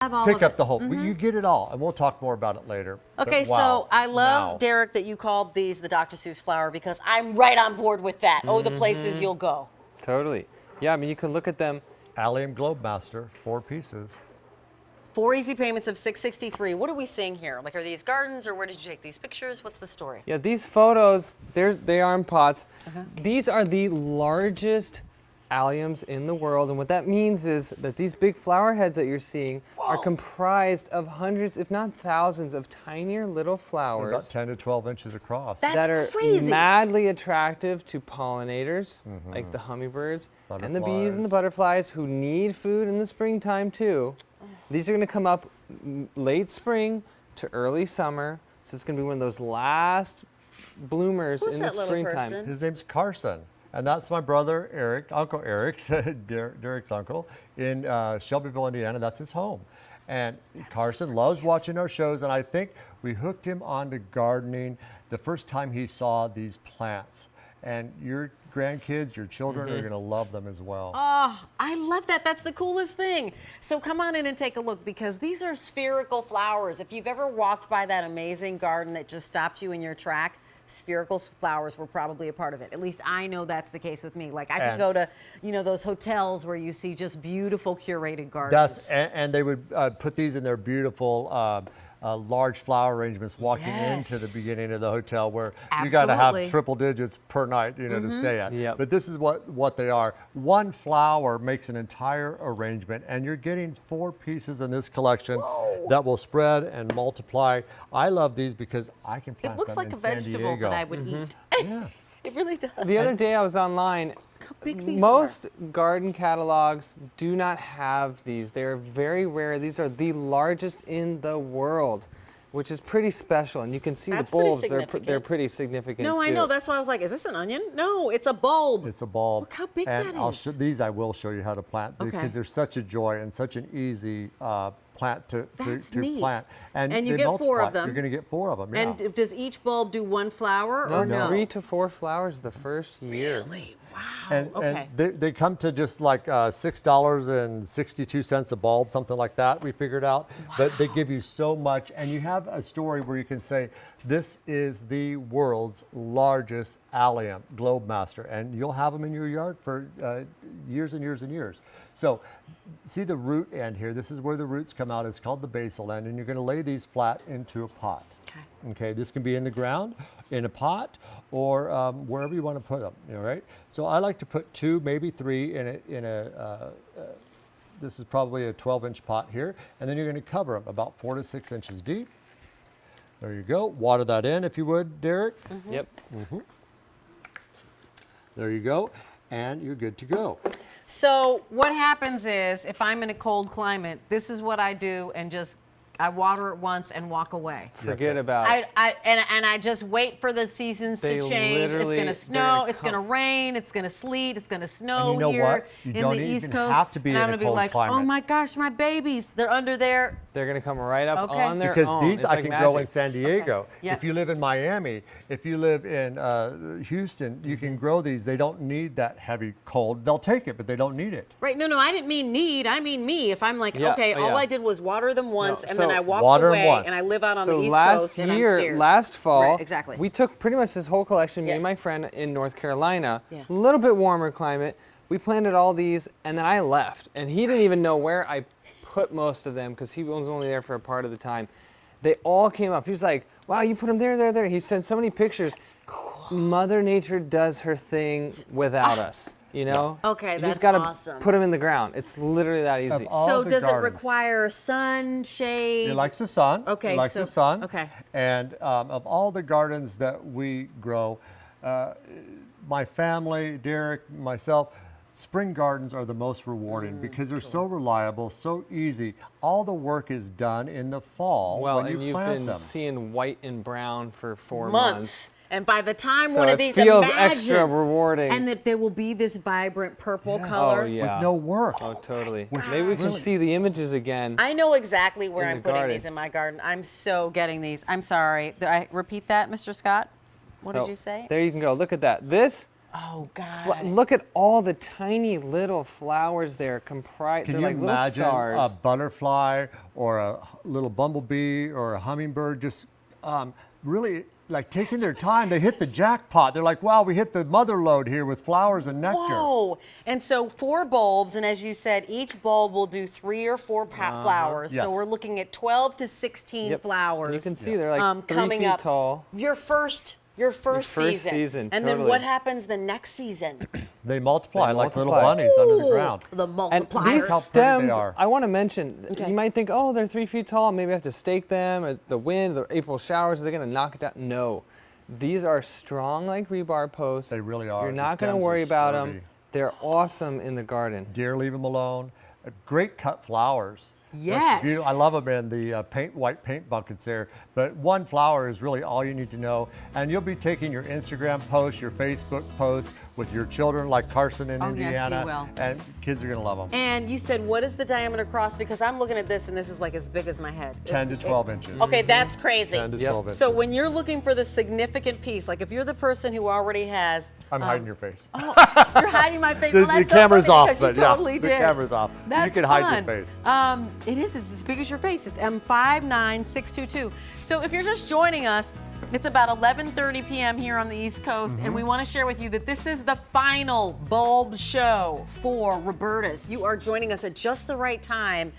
pick up the whole. You get it all, and we'll talk more about it later. Okay, But wow, so I love, now. Derek, that you called these the Dr. Seuss flower because I'm right on board with that. Oh, the places you'll go. Totally. Yeah, I mean, you can look at them. Allium Globemaster, 4 pieces. 4 easy payments of $663. What are we seeing here? Like, are these gardens, or where did you take these pictures? What's the story? Yeah, these photos, they are in pots. These are the largest alliums in the world, and what that means is that these big flower heads that you're seeing are comprised of hundreds, if not thousands, of tinier little flowers. About 10 to 12 inches across. That's that are crazy. madly attractive to pollinators, like the hummingbirds and the bees and the butterflies who need food in the springtime too. These are going to come up late spring to early summer, so it's going to be one of those last bloomers Who's in the that little springtime. person? His name's Carson, and that's my brother Eric, Uncle Eric's, Derek's uncle, in Shelbyville, Indiana. That's his home. And Carson loves watching our shows, and I think we hooked him onto gardening the first time he saw these plants. And your grandkids, your children are going to love them as well. Oh, I love that. That's the coolest thing. So come on in and take a look, because these are spherical flowers. If you've ever walked by that amazing garden that just stopped you in your track, spherical flowers were probably a part of it. At least I know that's the case with me. Like, I can go to, you know, those hotels where you see just beautiful curated gardens. And they would put these in their beautiful large flower arrangements walking into the beginning of the hotel, where you got to have triple digits per night, you know, to stay at. Yep. But this is what they are. One flower makes an entire arrangement, and you're getting 4 pieces in this collection that will spread and multiply. I love these because I can plant It looks them like in a San vegetable Diego. that I would eat. Yeah. It really does. The other day I was online. How big these Most are. garden catalogs do not have these. They're very rare. These are the largest in the world, which is pretty special. And you can see That's the pretty bulbs. significant. They're pretty significant No, too. I know. That's why I was like, is this an onion? No, it's a bulb. It's a bulb. Look how big and that I'll is. these I will show you how to plant, because they're such a joy and such an easy plant to neat. plant. And you they get 4 of multiply. them. You're going to get 4 of them. Yeah. And does each bulb do 1 flower or no? 3 to 4 flowers the first year. Really? Wow. And, okay. and they come to just like $6.62 a bulb, something like that, we figured out. But they give you so much, and you have a story where you can say, this is the world's largest Allium Globemaster, and you'll have them in your yard for years and years and years. So see the root end here, this is where the roots come out. It's called the basal end, and you're going to lay these flat into a pot. Okay, this can be in the ground, in a pot, or wherever you want to put them. All right. So I like to put 2, maybe 3 in a. This is probably a 12-inch pot here, and then you're going to cover them about 4 to 6 inches deep. There you go. Water that in, if you would, Derek. Yep. There you go, and you're good to go. So what happens is, if I'm in a cold climate, this is what I do, and just I water it once and walk away. Forget about it. And I just wait for the seasons to change. It's going to snow, it's going to rain, it's going to sleet, it's going to snow And you know here what? You in don't the East even Coast. have to be and in I'm a gonna be cold like, climate. oh my gosh, my babies, they're under there. They're going to come right up Okay. on their Because own. these It's I like can magic. grow in San Diego. Yep. If you live in Miami, if you live in Houston, you can grow these. They don't need that heavy cold. They'll take it, but they don't need it. Right, no, I didn't mean need, I mean me. If I'm like, Yeah, okay, oh, all yeah. I did was water them once, and so then I walked water 'em away, once. and I live out on So the East last Coast, and I'm year, scared. last fall, Right, exactly. we took pretty much this whole collection, me Yeah. and my friend in North Carolina, Yeah. a little bit warmer climate. We planted all these, and then I left, and he didn't even know where I put most of them because he was only there for a part of the time. They all came up. He was like, wow, you put them there, there, there. He sent so many pictures. That's cool. Mother Nature does her thing without us, you know? Okay, you that's just gotta awesome. put them in the ground. It's literally that easy. all So the does gardens. it require sun, shade? It likes the sun. Okay, It likes so- the sun. okay. And of all the gardens that we grow, my family, Derek, myself, spring gardens are the most rewarding because they're so reliable, so easy. All the work is done in the fall Well, when and you you've plant been them. seeing white and brown for 4 months. And by the time So one of it these, feels imagine, extra rewarding. and that there will be this vibrant purple color. Oh, yeah. With no work. Oh, totally. Maybe we can see the images again. I know exactly where In I'm the putting garden. these in my garden. I'm so getting these. I'm sorry. Did I repeat that, Mr. Scott? What did Oh, you say? There you can go. Look at that. This, Oh, God. Look at all the tiny little flowers there comprised. Can They're you like little imagine stars. a butterfly or a little bumblebee or a hummingbird just really like taking their time? They hit the jackpot. They're like, wow, we hit the mother lode here with flowers and nectar. Whoa! And so 4 bulbs, and as you said, each bulb will do 3 or 4 flowers. Yes. So we're looking at 12 to 16 Yep. flowers. And you can see they're like 3 coming feet up. tall. Your first season. And then totally. what happens the next season? They multiply They like little multiply. bunnies under the ground. The And multipliers. these How pretty they stems, are. I want to mention, Okay. you might think, oh, they're 3 feet tall. Maybe I have to stake them. The wind, the April showers, they're going to knock it down. No. These are strong like rebar posts. They really are. You're The not going to stems are worry about them. sturdy. They're awesome in the garden. Deer, leave them alone. Great cut flowers. That's Yes. beautiful. I love them in the white paint buckets there. But one flower is really all you need to know. And you'll be taking your Instagram posts, your Facebook posts with your children like Carson in Oh, yes, you Indiana. will. And kids are going to love them. And you said, what is the diameter cross? Because I'm looking at this, and this is like as big as my head. 10 to 12 inches. Okay, that's crazy. 10 to Yep. 12 inches. So when you're looking for the significant piece, like if you're the person who already has, I'm hiding your face. you're hiding my face. The, Well, that's the camera's so funny off, because but you totally yeah, did. the camera's off. That's you can hide fun. your face. It is. It's as big as your face. It's M59622. So if you're just joining us, it's about 11:30 p.m. here on the East Coast, and we want to share with you that this is the final bulb show for Roberta's. You are joining us at just the right time